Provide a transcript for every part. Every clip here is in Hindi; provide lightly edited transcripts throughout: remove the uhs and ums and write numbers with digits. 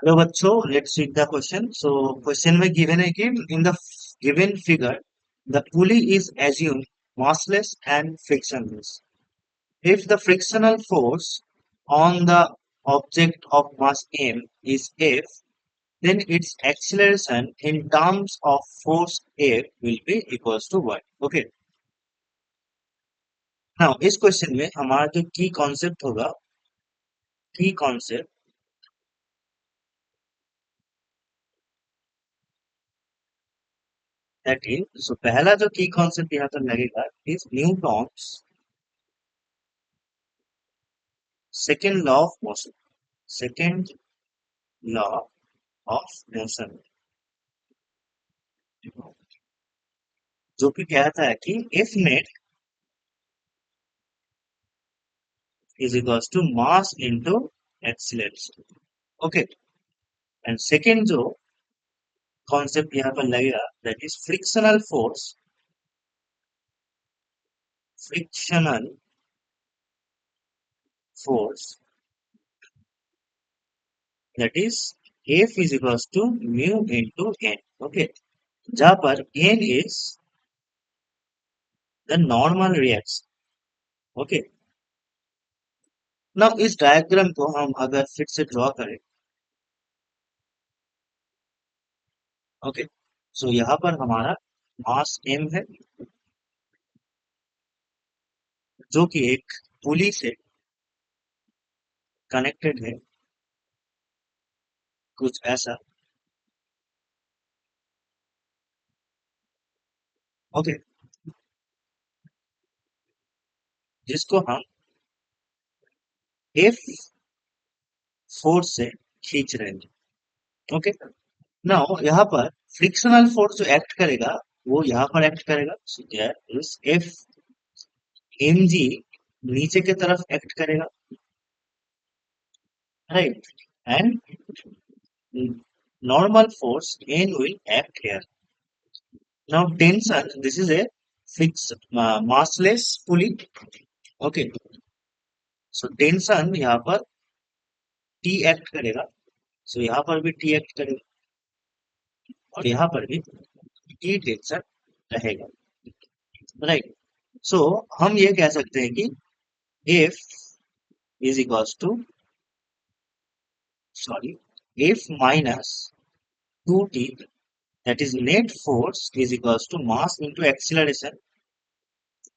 हेलो बच्चों, let's read the question. So question में गिवन है कि in the given figure the pulley is assumed massless and frictionless. If the frictional force on the object of mass m is F, then its acceleration in terms of force F will be equals to what? Okay. Now इस क्वेश्चन में हमारा जो की कॉन्सेप्ट होगा, की कॉन्सेप्ट दैट इज, सो पहला जो की कॉन्सेप्ट यहाँ पर लगेगा is Newton's second law of motion. Second law of motion जो कि कहता है कि if net is equals to mass into acceleration. Okay. And second जो कॉन्सेप्ट यहाँ पर लगेगा that is frictional force that is F is equals to mu into n. Okay. जहां पर n is the normal reaction. Okay. Now इस डायग्राम को हम अगर फिर से ड्रॉ करें. ओके. सो यहाँ पर हमारा मास m है जो कि एक पुली से कनेक्टेड है, कुछ ऐसा. ओके. जिसको हम F फोर्स से खींच रहे हैं. ओके. नाउ यहाँ पर फ्रिक्शनल फोर्स जो एक्ट करेगा वो यहाँ पर एक्ट करेगा. So there is F mg नीचे की तरफ एक्ट करेगा, right. And normal force N will act here. Now tension, this is a fixed massless pulley. Okay. So tension यहाँ पर T एक्ट करेगा. सो यहाँ पर भी T एक्ट करेगा और यहाँ पर भी T टेंशन रहेगा, राइट. सो हम ये कह सकते हैं कि F is equals to, sorry, F minus 2T, that is net force is equals to mass into acceleration,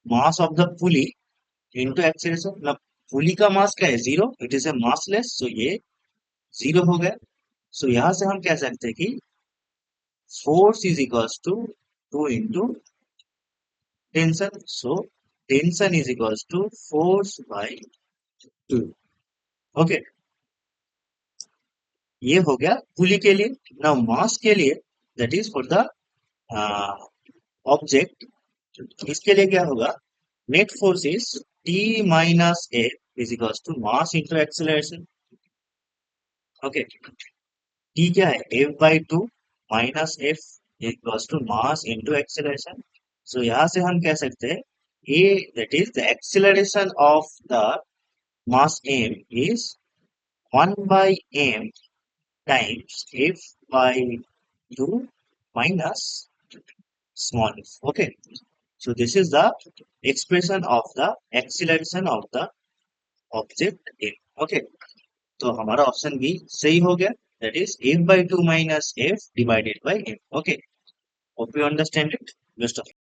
mass of the pulley into acceleration. now पुली का मास क्या है? Zero. It is a massless, so ये जीरो हो गया. सो यहां से हम कह सकते हैं कि force is equals to 2 into tension. So tension is equals to force by 2. Okay. ये हो गया पुली के लिए. नाउ मास के लिए, that is for the object, इसके लिए क्या होगा? Net force is T minus a is equals to mass into acceleration. Okay. T क्या है? F by two minus F equals to mass into acceleration. So यहाँ से हम कह सकते हैं a, that is the acceleration of the mass M is 1 by M times f by 2 minus small f. Okay. So this is the expression of the acceleration of the object m. Okay. तो हमारा ऑप्शन बी सही हो गया. That is f by 2 minus f divided by m. Okay. Hope you understand it. Best of